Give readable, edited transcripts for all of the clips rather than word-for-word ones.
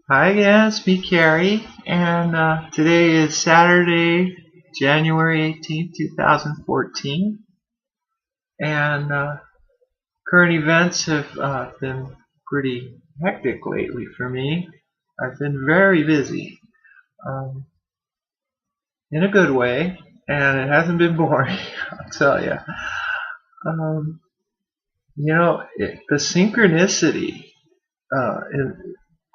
Hi again, it's me, Carrie, and today is Saturday, January 18th, 2014, and current events have been pretty hectic lately for me. I've been very busy, um, in a good way, and it hasn't been boring, I'll tell you. Um, the synchronicity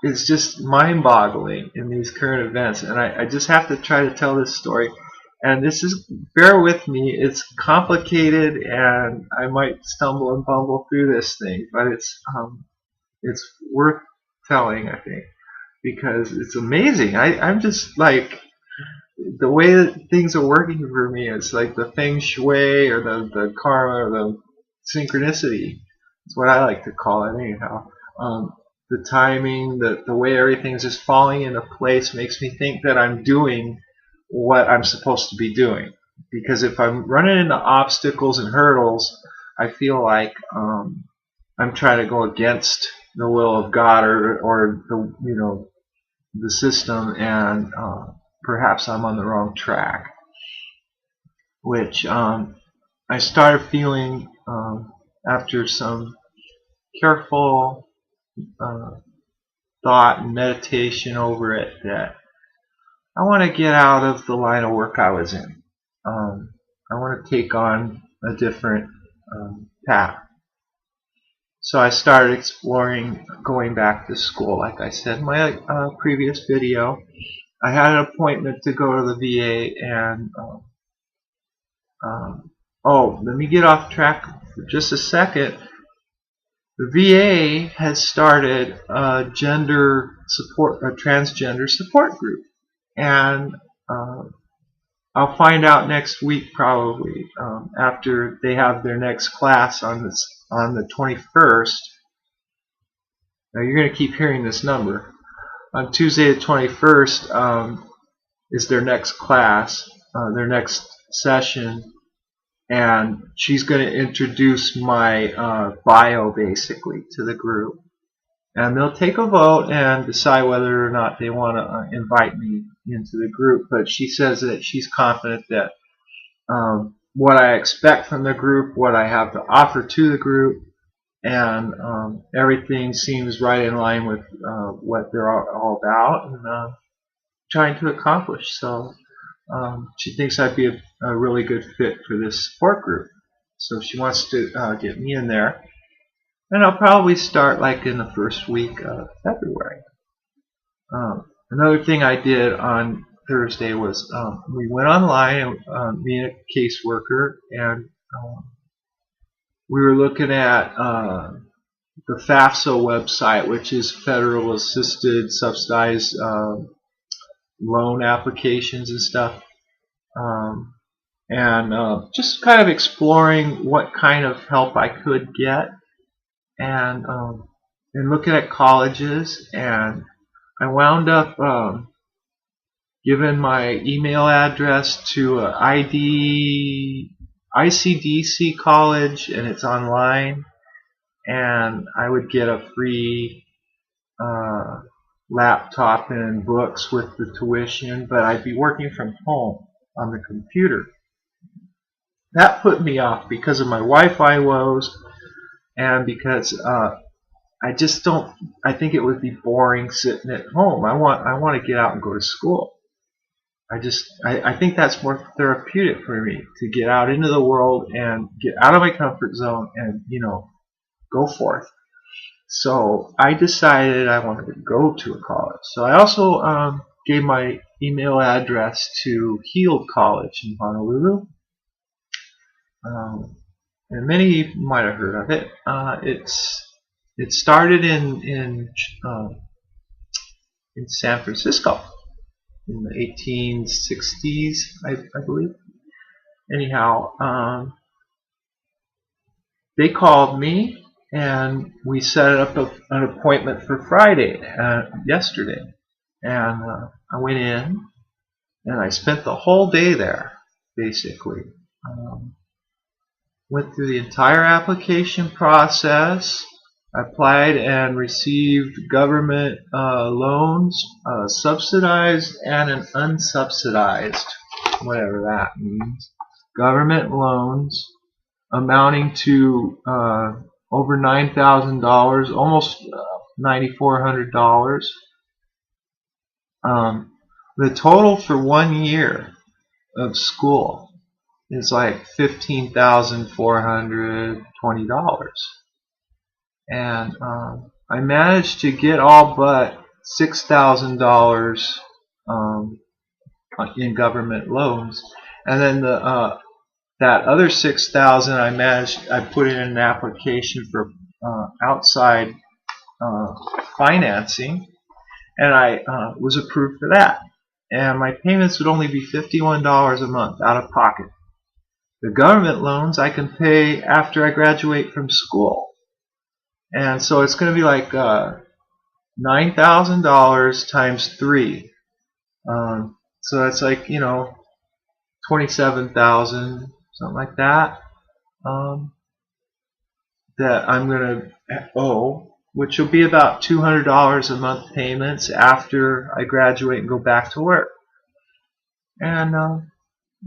is just mind-boggling in these current events, and I just have to try to tell this story. And this is, bear with me, it's complicated, and I might stumble and bumble through this thing, but it's worth telling, I think, because it's amazing. I'm just like, the way that things are working for me is like the feng shui or the karma or the synchronicity. It's what I like to call it anyhow. The timing, the way everything's just falling into place makes me think that I'm doing what I'm supposed to be doing. Because if I'm running into obstacles and hurdles, I feel like I'm trying to go against the will of God or the system, and perhaps I'm on the wrong track, which I started feeling after some careful uh, thought and meditation over it, that I want to get out of the line of work I was in. I want to take on a different path. So I started exploring going back to school. Like I said in my previous video, I had an appointment to go to the VA, and let me get off track for just a second. The VA has started a transgender support group, and I'll find out next week probably, after they have their next class on the 21st. Now you're going to keep hearing this number. On Tuesday the 21st is their next class, their next session, and she's going to introduce my bio basically to the group. And they'll take a vote and decide whether or not they want to invite me into the group. But she says that she's confident that what I expect from the group, what I have to offer to the group, and everything seems right in line with what they're all about and trying to accomplish. So she thinks I'd be a really good fit for this support group. So she wants to get me in there. And I'll probably start like in the first week of February. Another thing I did on Thursday was we went online, me and a caseworker, and we were looking at the FAFSA website, which is Federal Assisted Subsidized Loan Applications and stuff, and just kind of exploring what kind of help I could get, and looking at colleges, and I wound up giving my email address to a ICDC college, and it's online, and I would get a free laptop and books with the tuition, but I'd be working from home on the computer. That put me off because of my Wi-Fi woes, and because I just don't. I think it would be boring sitting at home. I want to get out and go to school. I think that's more therapeutic for me, to get out into the world and get out of my comfort zone and go forth. So I decided I wanted to go to a college. So I also gave my email address to Heald College in Honolulu. And many of you might have heard of it. It started in San Francisco in the 1860s, I believe. Anyhow, they called me, and we set up an appointment for Friday, yesterday. And I went in, and I spent the whole day there, basically. Went through the entire application process, I applied and received government loans, subsidized and an unsubsidized, whatever that means. Government loans amounting to over $9,000, almost $9,400. The total for 1 year of school is like $15,420. And I managed to get all but $6,000 in government loans, and then that other $6,000 I put in an application for outside financing, and I was approved for that. And my payments would only be $51 a month out of pocket. The government loans I can pay after I graduate from school. And so it's going to be like $9,000 times 3. So that's like, $27,000, something like that, that I'm going to owe, which will be about $200 a month payments after I graduate and go back to work. And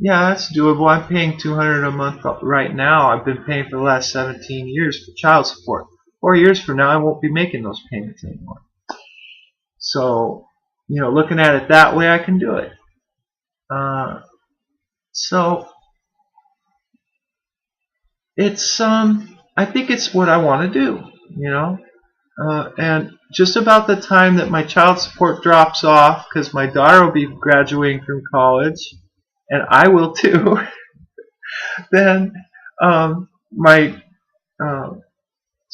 yeah, that's doable. I'm paying $200 a month right now. I've been paying for the last 17 years for child support. 4 years from now, I won't be making those payments anymore. So, looking at it that way, I can do it. So, it's I think it's what I want to do, and just about the time that my child support drops off, because my daughter will be graduating from college, and I will too, then my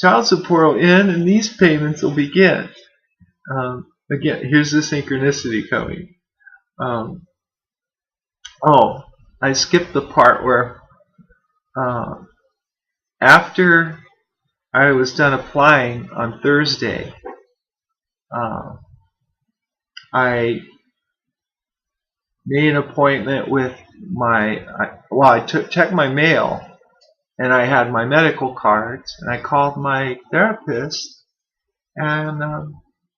child support will end and these payments will begin. Again, here's the synchronicity coming. Oh, I skipped the part where after I was done applying on Thursday, I made an appointment with I checked my mail, and I had my medical cards, and I called my therapist, and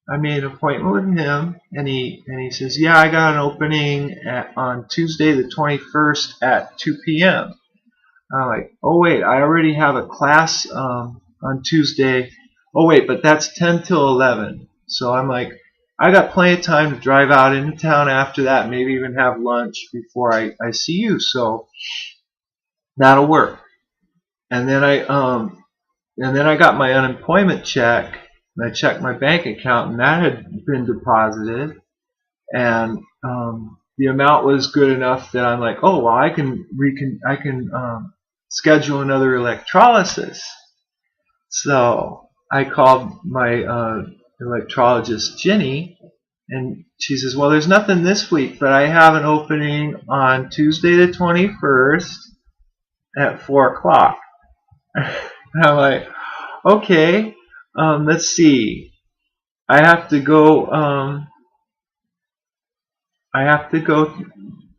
I made an appointment with him, and he says, yeah, I got an opening on Tuesday the 21st at 2 p.m. I'm like, oh wait, I already have a class on Tuesday. Oh wait, but that's 10 till 11. So I'm like, I got plenty of time to drive out into town after that, maybe even have lunch before I see you. So that'll work. And then I got my unemployment check, and I checked my bank account, and that had been deposited, and the amount was good enough that I'm like, oh well, I can schedule another electrolysis. So I called my electrologist Jenny, and she says, well, there's nothing this week, but I have an opening on Tuesday the 21st at 4 o'clock. And I'm like, okay, let's see. I have to go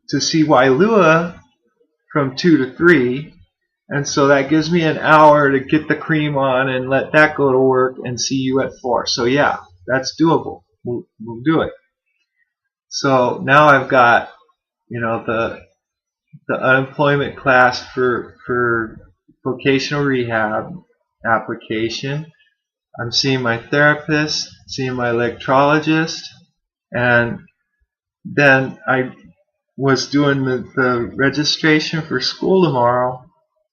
to see Wailua from 2 to 3, and so that gives me an hour to get the cream on and let that go to work and see you at 4. So yeah, that's doable. We'll do it. So now I've got the unemployment class for vocational rehab application. I'm seeing my therapist, seeing my electrologist, and then I was doing the registration for school tomorrow,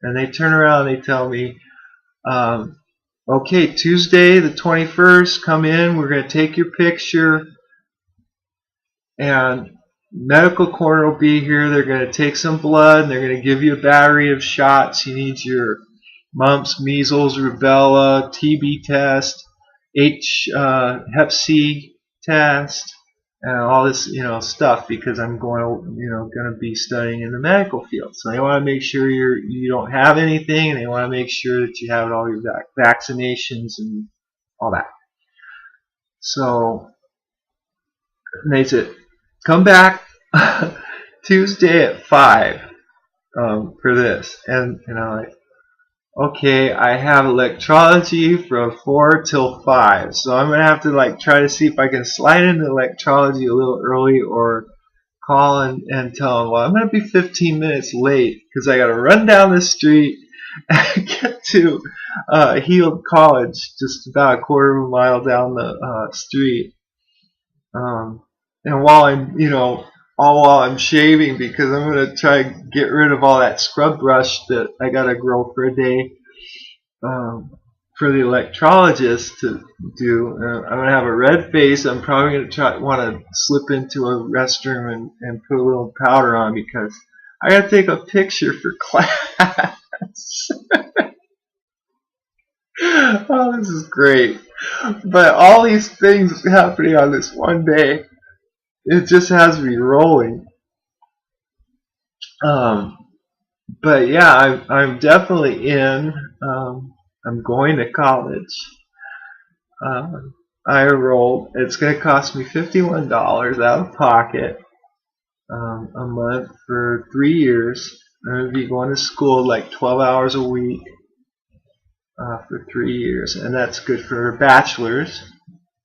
and they turn around and they tell me, okay, Tuesday the 21st, come in, we're going to take your picture, and medical corps will be here. They're going to take some blood, and they're going to give you a battery of shots. You need your mumps, measles, rubella, TB test, Hep C test, and all this stuff, because I'm going to be studying in the medical field. So they want to make sure you don't have anything, and they want to make sure that you have all your vaccinations and all that. So they said, come back Tuesday at 5 for this, and okay, I have electrology from 4 till 5, so I'm gonna have to like try to see if I can slide into electrology a little early, or call and tell them, well, I'm gonna be 15 minutes late because I gotta run down the street and get to Heald College, just about a quarter of a mile down the street. And while I'm, all while I'm shaving, because I'm gonna try and get rid of all that scrub brush that I gotta grow for a day, um, for the electrologist to do. I'm gonna have a red face. I'm probably gonna want to slip into a restroom and put a little powder on, because I gotta take a picture for class. Oh, this is great. But all these things happening on this one day, it just has me rolling. Um, but yeah, I'm definitely in. I'm going to college. I enrolled. It's going to cost me $51 out of pocket, a month for 3 years. I'm going to be going to school like 12 hours a week for 3 years, and that's good for bachelor's.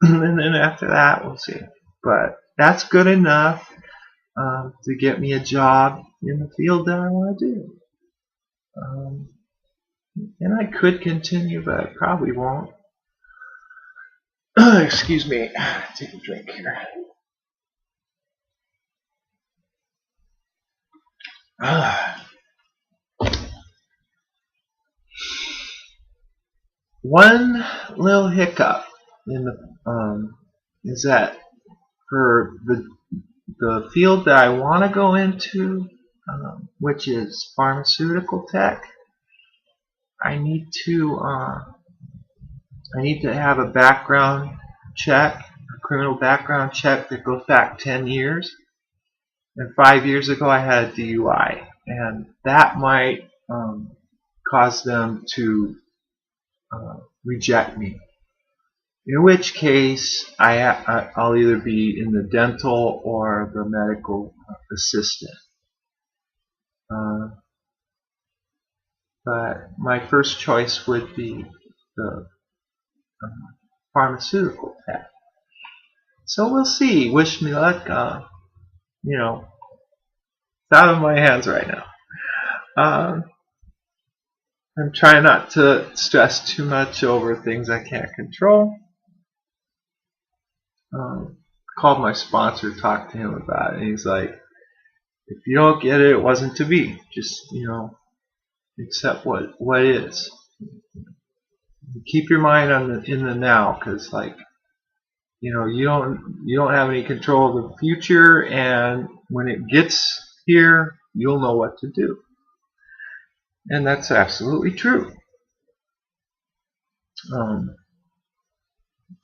And then after that, we'll see. But that's good enough to get me a job in the field that I want to do. Um, and I could continue, but I probably won't. Excuse me. Take a drink here. One little hiccup in is that for the field that I want to go into, which is pharmaceutical tech, I need to have a background check, a criminal background check that goes back 10 years. And 5 years ago, I had a DUI, and that might cause them to reject me. In which case, I'll either be in the dental or the medical assistant. But my first choice would be the pharmaceutical tech. So we'll see. Wish me luck. It's out of my hands right now. I'm trying not to stress too much over things I can't control. Called my sponsor, talked to him about it, and he's like, if you don't get it, it wasn't to be. Just, accept what is. Keep your mind in the now, because you don't have any control of the future, and when it gets here, you'll know what to do. And that's absolutely true.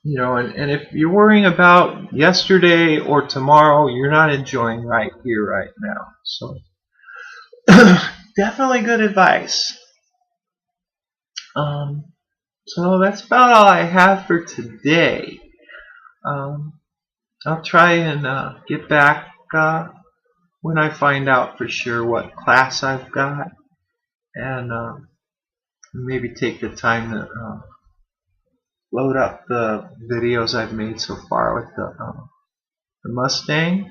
And if you're worrying about yesterday or tomorrow, you're not enjoying right here, right now. So definitely good advice. So that's about all I have for today. I'll try and get back when I find out for sure what class I've got, and maybe take the time to load up the videos I've made so far with the Mustang.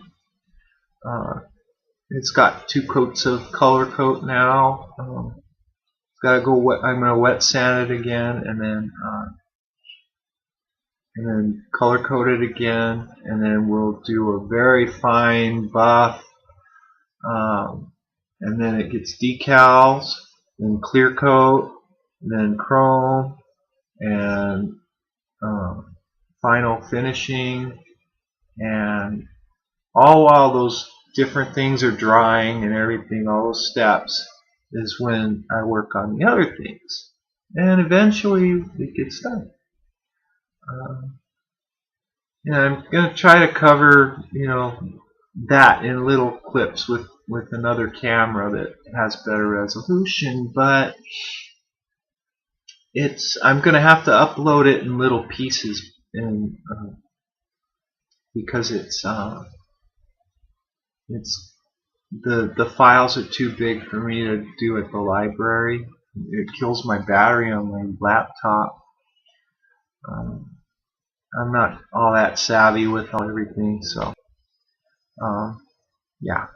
It's got 2 coats of color coat now. It's got to go wet. I'm going to wet sand it again, and then color coat it again, and then we'll do a very fine buff, and then it gets decals, then clear coat, then chrome, and final finishing, and all while those different things are drying and everything, all those steps, is when I work on the other things, and eventually it gets done. And I'm going to try to cover, that in little clips with another camera that has better resolution, but I'm going to have to upload it in little pieces, and because the files are too big for me to do at the library. it kills my battery on my laptop. I'm not all that savvy with everything, so yeah.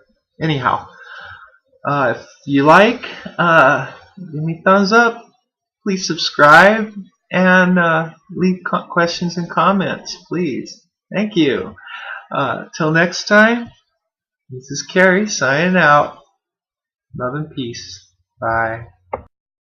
Anyhow, if you like, give me a thumbs up. Please subscribe and leave questions and comments, please. Thank you. Till next time, this is Carrie signing out. Love and peace. Bye.